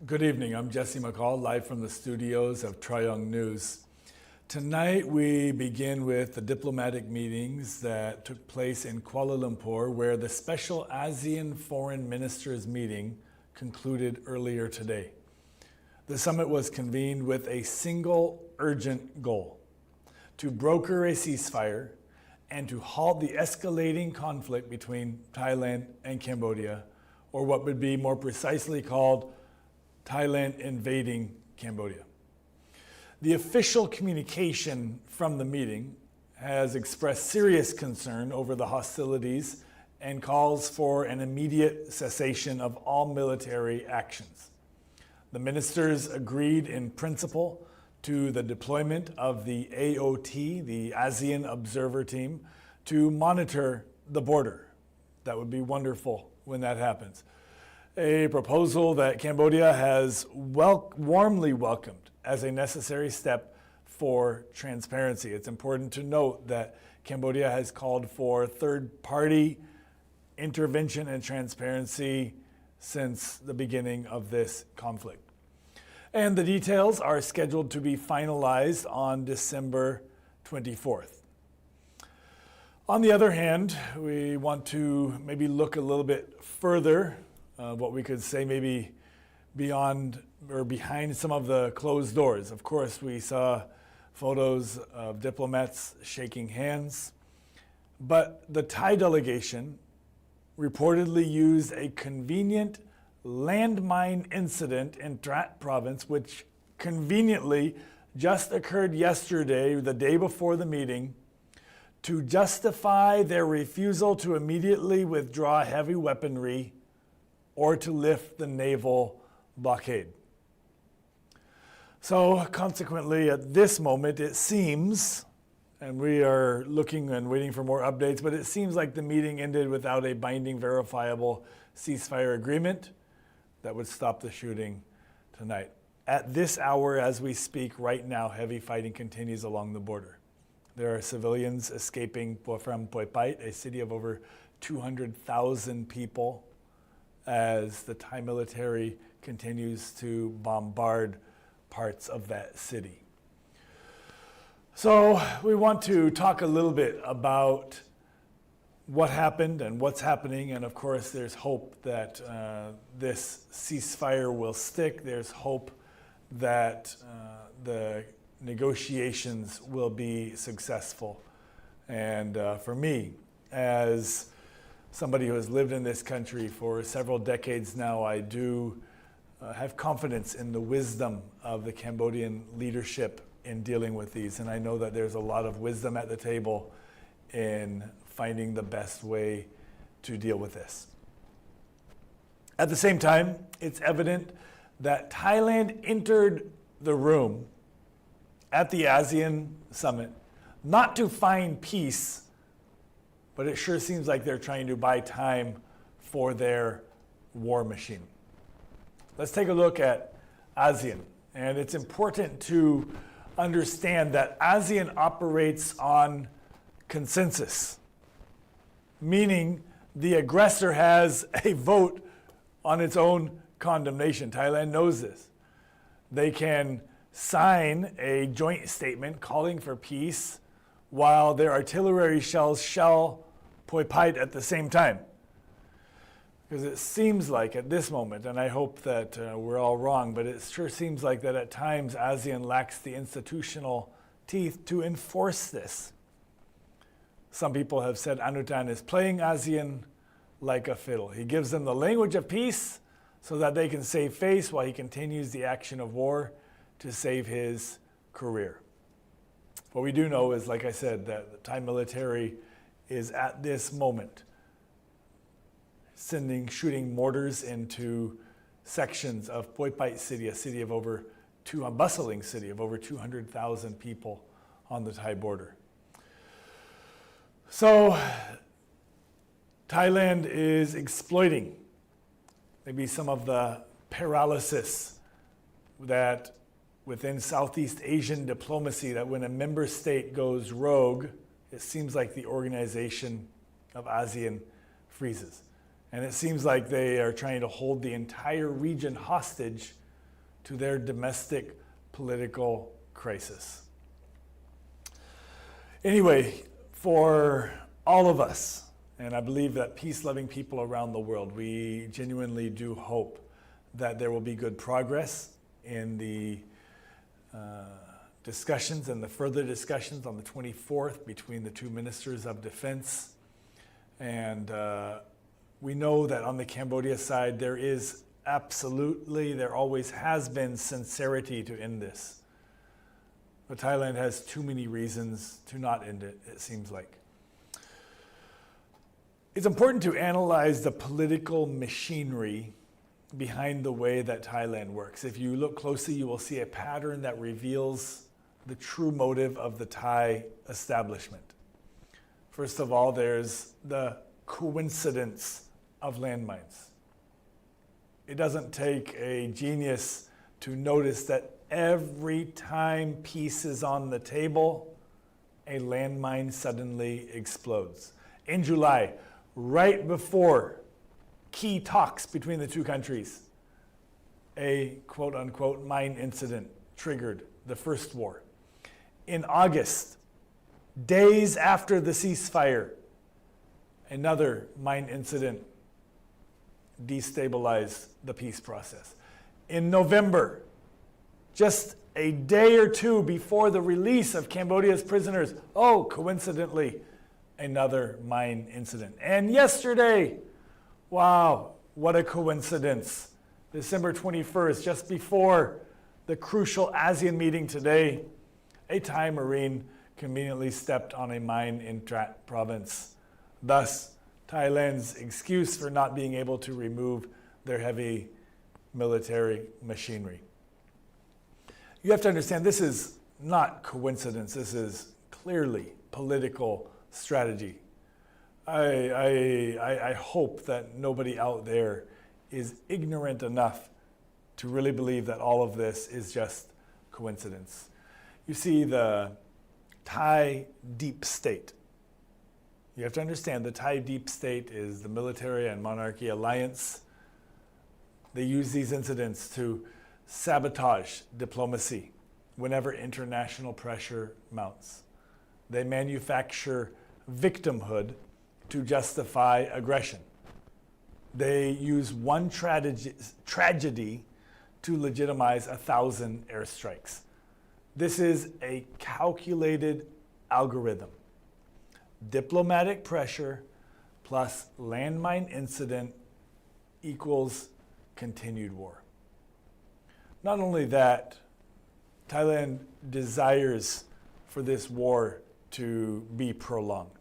Good evening, I'm Jesse McCall, live from the studios of Trayong News. Tonight we begin with the diplomatic meetings that took place in Kuala Lumpur, where the special ASEAN Foreign Ministers meeting concluded earlier today. The summit was convened with a single urgent goal: to broker a ceasefire and to halt the escalating conflict between Thailand and Cambodia, or what would be more precisely called Thailand invading Cambodia. The official communication from the meeting has expressed serious concern over the hostilities and calls for an immediate cessation of all military actions. The ministers agreed in principle to the deployment of the AOT, the ASEAN Observer Team, to monitor the border. That would be wonderful when that happens. A proposal that Cambodia has warmly welcomed as a necessary step for transparency. It's important to note that Cambodia has called for third-party intervention and transparency since the beginning of this conflict. And the details are scheduled to be finalized on December 24th. On the other hand, we want to maybe look a little bit further, what we could say maybe beyond or behind some of the closed doors. Of course, we saw photos of diplomats shaking hands, but the Thai delegation reportedly used a convenient landmine incident in Trat province, which conveniently just occurred yesterday, the day before the meeting, to justify their refusal to immediately withdraw heavy weaponry or to lift the naval blockade. So consequently, at this moment, it seems, and we are looking and waiting for more updates, but it seems like the meeting ended without a binding, verifiable ceasefire agreement that would stop the shooting tonight. At this hour, as we speak right now, heavy fighting continues along the border. There are civilians escaping from Poipait, a city of over 200,000 people, as the Thai military continues to bombard parts of that city. So we want to talk a little bit about what happened and what's happening, and of course there's hope that this ceasefire will stick. There's hope that the negotiations will be successful. And for me, as somebody who has lived in this country for several decades now, I do have confidence in the wisdom of the Cambodian leadership in dealing with these. And I know that there's a lot of wisdom at the table in finding the best way to deal with this. At the same time, it's evident that Thailand entered the room at the ASEAN summit not to find peace, but it sure seems like they're trying to buy time for their war machine. Let's take a look at ASEAN. And it's important to understand that ASEAN operates on consensus, meaning the aggressor has a vote on its own condemnation. Thailand knows this. They can sign a joint statement calling for peace while their artillery shells shell Poipait at the same time. Because it seems like at this moment, and I hope that we're all wrong, but it sure seems like that at times ASEAN lacks the institutional teeth to enforce this. Some people have said Anutin is playing ASEAN like a fiddle. He gives them the language of peace so that they can save face while he continues the action of war to save his career. What we do know is, like I said, that the Thai military is at this moment shooting mortars into sections of Poipait city, a bustling city of over 200,000 people on the Thai border. So Thailand is exploiting maybe some of the paralysis that within Southeast Asian diplomacy, that when a member state goes rogue, it seems like the organization of ASEAN freezes. And it seems like they are trying to hold the entire region hostage to their domestic political crisis. Anyway, for all of us, and I believe that peace-loving people around the world, we genuinely do hope that there will be good progress in the discussions and the further discussions on the 24th between the two ministers of defense. And we know that on the Cambodia side, there is absolutely, there always has been sincerity to end this. But Thailand has too many reasons to not end it, it seems like. It's important to analyze the political machinery behind the way that Thailand works. If you look closely, you will see a pattern that reveals the true motive of the Thai establishment. First of all, there's the coincidence of landmines. It doesn't take a genius to notice that every time peace is on the table, a landmine suddenly explodes. In July, right before key talks between the two countries, a quote-unquote mine incident triggered the first war. In August, days after the ceasefire, another mine incident destabilized the peace process. In November, just a day or two before the release of Cambodia's prisoners, coincidentally, another mine incident. And yesterday, wow, what a coincidence. December 21st, just before the crucial ASEAN meeting today, a Thai Marine conveniently stepped on a mine in Trat province. Thus, Thailand's excuse for not being able to remove their heavy military machinery. You have to understand, this is not coincidence. This is clearly political strategy. I hope that nobody out there is ignorant enough to really believe that all of this is just coincidence. You see, the Thai deep state. You have to understand the Thai deep state is the military and monarchy alliance. They use these incidents to sabotage diplomacy whenever international pressure mounts. They manufacture victimhood to justify aggression. They use one tragedy to legitimize 1,000 airstrikes. This is a calculated algorithm. Diplomatic pressure plus landmine incident equals continued war. Not only that, Thailand desires for this war to be prolonged.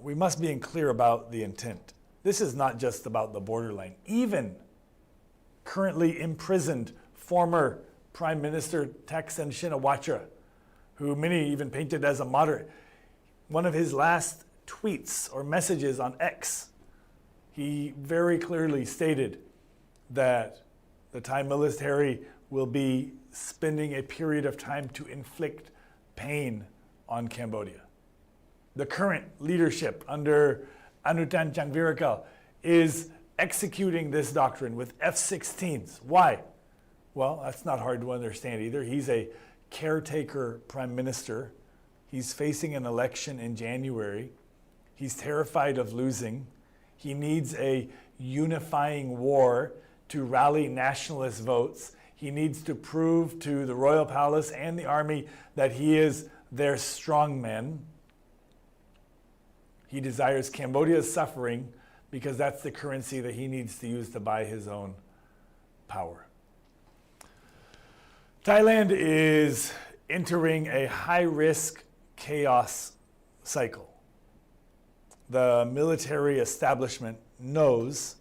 We must be clear about the intent. This is not just about the borderline. Even currently imprisoned former Prime Minister Thaksin Shinawatra, who many even painted as a moderate, one of his last tweets or messages on X, he very clearly stated that the Thai military will be spending a period of time to inflict pain on Cambodia. The current leadership under Anutin Chanvirakul is executing this doctrine with F-16s. Why? Well, that's not hard to understand either. He's a caretaker prime minister. He's facing an election in January. He's terrified of losing. He needs a unifying war to rally nationalist votes. He needs to prove to the royal palace and the army that he is their strongman. He desires Cambodia's suffering because that's the currency that he needs to use to buy his own power. Thailand is entering a high-risk chaos cycle. The military establishment knows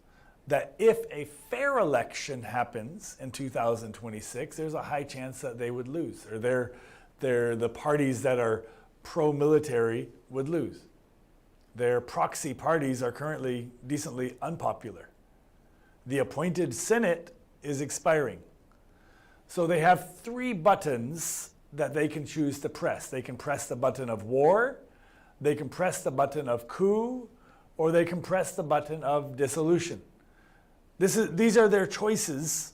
that if a fair election happens in 2026, there's a high chance that they would lose, or the parties that are pro-military would lose. Their proxy parties are currently decently unpopular. The appointed Senate is expiring. So they have 3 buttons that they can choose to press. They can press the button of war, they can press the button of coup, or they can press the button of dissolution. These are their choices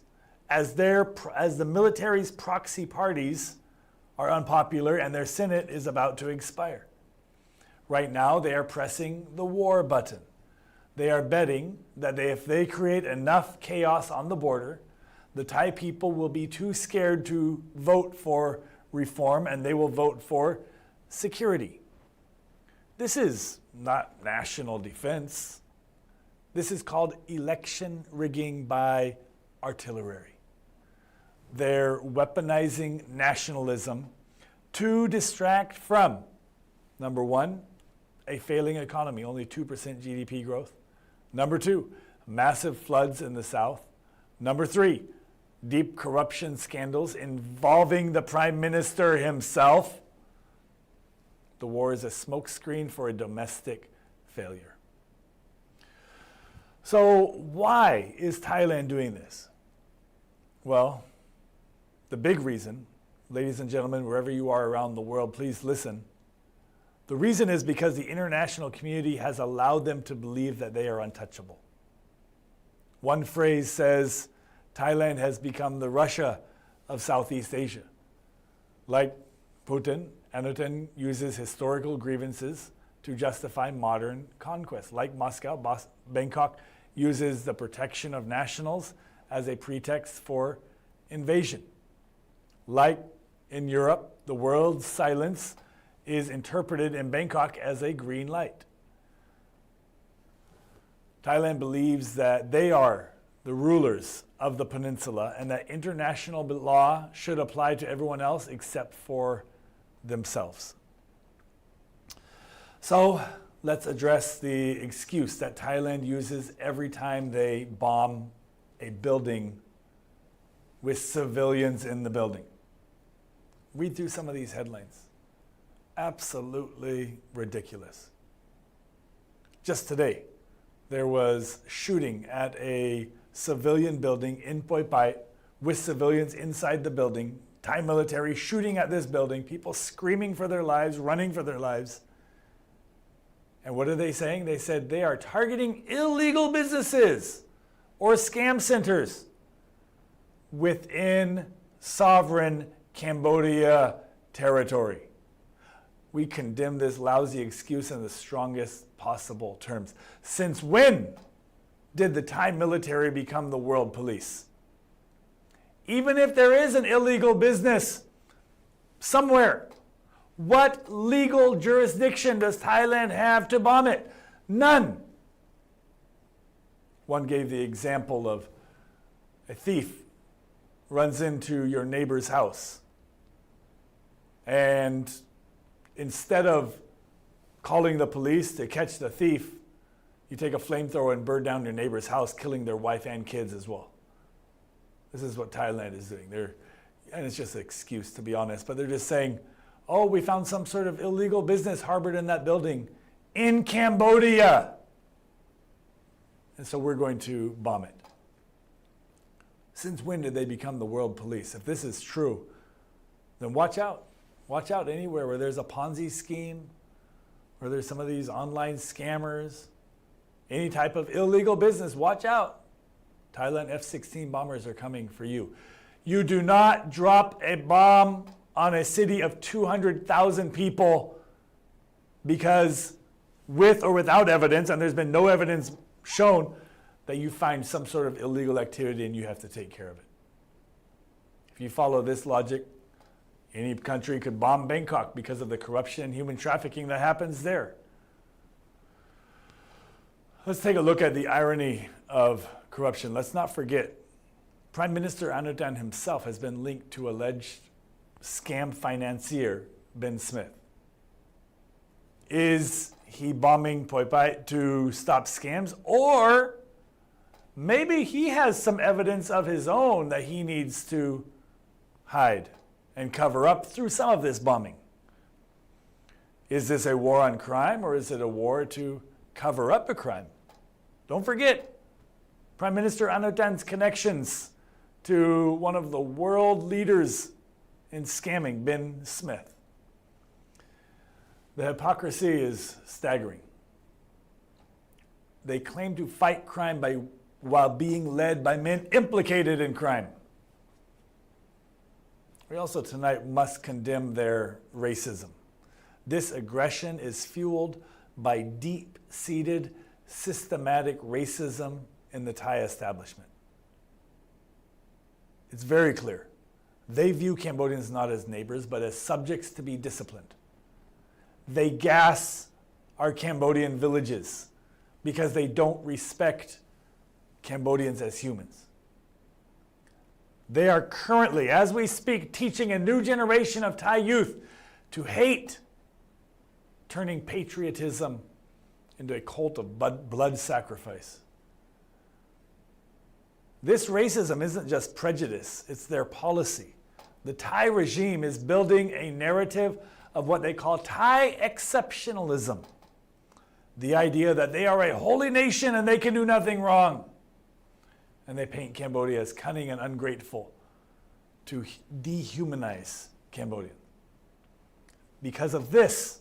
as the military's proxy parties are unpopular and their Senate is about to expire. Right now, they are pressing the war button. They are betting that if they create enough chaos on the border, the Thai people will be too scared to vote for reform and they will vote for security. This is not national defense. This is called election rigging by artillery. They're weaponizing nationalism to distract from, number one, a failing economy, only 2% GDP growth. Number two, massive floods in the south. Number three, deep corruption scandals involving the Prime Minister himself. The war is a smokescreen for a domestic failure. So why is Thailand doing this? Well, the big reason, ladies and gentlemen, wherever you are around the world, please listen. The reason is because the international community has allowed them to believe that they are untouchable. One phrase says, Thailand has become the Russia of Southeast Asia. Like Putin uses historical grievances to justify modern conquest. Like Moscow, Bangkok uses the protection of nationals as a pretext for invasion. Like in Europe, the world's silence is interpreted in Bangkok as a green light. Thailand believes that they are the rulers of the peninsula and that international law should apply to everyone else except for themselves. So let's address the excuse that Thailand uses every time they bomb a building with civilians in the building. Read through some of these headlines. Absolutely ridiculous. Just today, there was shooting at a civilian building in Poi Pai with civilians inside the building, Thai military shooting at this building, people screaming for their lives, running for their lives. And what are they saying? They said they are targeting illegal businesses or scam centers within sovereign Cambodia territory. We condemn this lousy excuse in the strongest possible terms. Since when did the Thai military become the world police? Even if there is an illegal business somewhere, what legal jurisdiction does Thailand have to bomb it? None. One gave the example of a thief runs into your neighbor's house, and instead of calling the police to catch the thief, you take a flamethrower and burn down your neighbor's house, killing their wife and kids as well. This is what Thailand is doing. And it's just an excuse, to be honest, but they're just saying, oh, we found some sort of illegal business harbored in that building in Cambodia, and so we're going to bomb it. Since when did they become the world police? If this is true, then watch out. Watch out anywhere where there's a Ponzi scheme, where there's some of these online scammers, any type of illegal business, watch out. Thailand F-16 bombers are coming for you. You do not drop a bomb on a city of 200,000 people because with or without evidence, and there's been no evidence shown, that you find some sort of illegal activity and you have to take care of it. If you follow this logic, any country could bomb Bangkok because of the corruption and human trafficking that happens there. Let's take a look at the irony of corruption. Let's not forget, Prime Minister Anutin himself has been linked to alleged scam financier Ben Smith. Is he bombing Poi Pai to stop scams? Or maybe he has some evidence of his own that he needs to hide and cover up through some of this bombing. Is this a war on crime, or is it a war to cover up a crime? Don't forget, Prime Minister Anutin's connections to one of the world leaders in scamming, Ben Smith. The hypocrisy is staggering. They claim to fight crime while being led by men implicated in crime. We also tonight must condemn their racism. This aggression is fueled by deep-seated, systematic racism in the Thai establishment. It's very clear. They view Cambodians not as neighbors, but as subjects to be disciplined. They gas our Cambodian villages because they don't respect Cambodians as humans. They are currently, as we speak, teaching a new generation of Thai youth to hate, turning patriotism into a cult of blood sacrifice. This racism isn't just prejudice, it's their policy. The Thai regime is building a narrative of what they call Thai exceptionalism. The idea that they are a holy nation and they can do nothing wrong. And they paint Cambodia as cunning and ungrateful to dehumanize Cambodia. Because of this,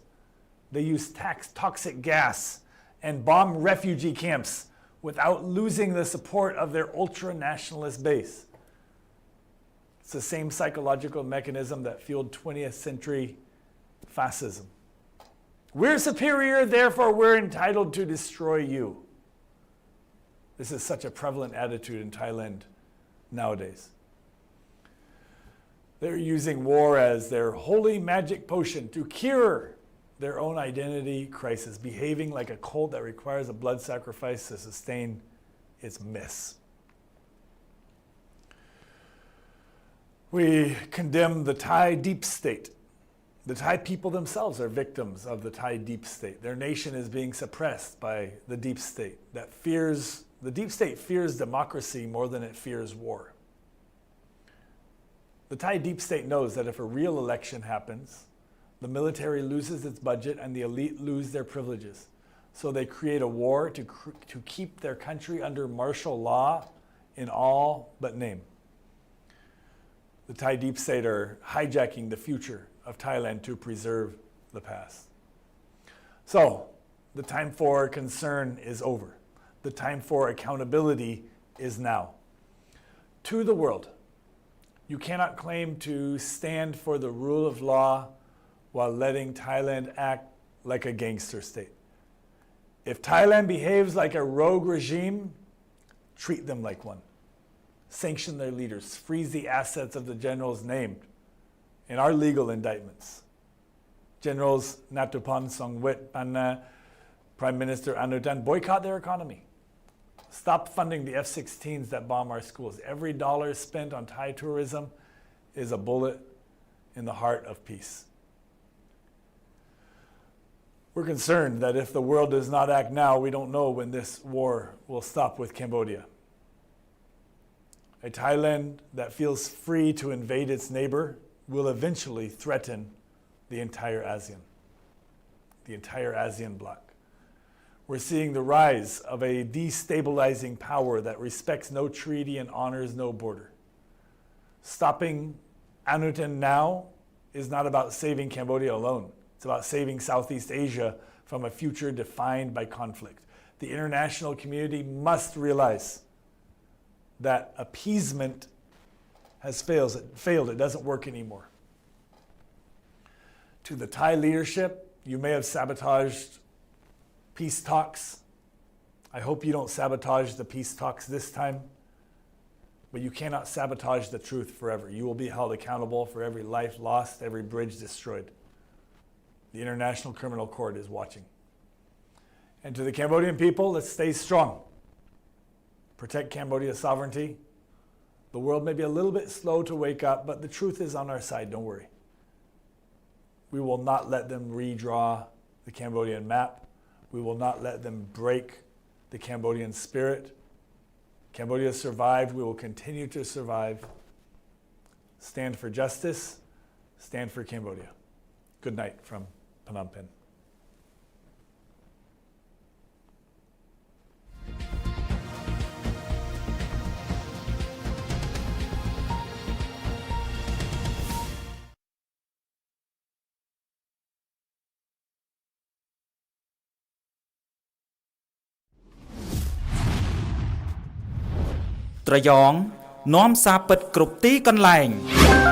they use toxic gas and bomb refugee camps without losing the support of their ultra-nationalist base. It's the same psychological mechanism that fueled 20th century fascism. We're superior, therefore we're entitled to destroy you. This is such a prevalent attitude in Thailand nowadays. They're using war as their holy magic potion to cure their own identity crisis, behaving like a cult that requires a blood sacrifice to sustain its myths. We condemn the Thai deep state. The Thai people themselves are victims of the Thai deep state. Their nation is being suppressed by the deep state. The deep state fears democracy more than it fears war. The Thai deep state knows that if a real election happens, the military loses its budget and the elite lose their privileges. So they create a war to keep their country under martial law in all but name. The Thai deep state are hijacking the future of Thailand to preserve the past. So the time for concern is over. The time for accountability is now. To the world, you cannot claim to stand for the rule of law while letting Thailand act like a gangster state. If Thailand behaves like a rogue regime, treat them like one. Sanction their leaders, freeze the assets of the generals named in our legal indictments. Generals Natupan Songwit, Panna, Prime Minister Anutin, boycott their economy. Stop funding the F-16s that bomb our schools. Every dollar spent on Thai tourism is a bullet in the heart of peace. We're concerned that if the world does not act now, we don't know when this war will stop with Cambodia. A Thailand that feels free to invade its neighbor will eventually threaten the entire ASEAN bloc. We're seeing the rise of a destabilizing power that respects no treaty and honors no border. Stopping Anutin now is not about saving Cambodia alone. It's about saving Southeast Asia from a future defined by conflict. The international community must realize that appeasement has failed. It doesn't work anymore. To the Thai leadership, you may have sabotaged peace talks. I hope you don't sabotage the peace talks this time, but you cannot sabotage the truth forever. You will be held accountable for every life lost, every bridge destroyed. The International Criminal Court is watching. And to the Cambodian people, let's stay strong. Protect Cambodia's sovereignty. The world may be a little bit slow to wake up, but the truth is on our side, don't worry. We will not let them redraw the Cambodian map. We will not let them break the Cambodian spirit. Cambodia survived. We will continue to survive. Stand for justice. Stand for Cambodia. Good night from Phnom Penh. Trayong, nom sa pet krup tí con lành.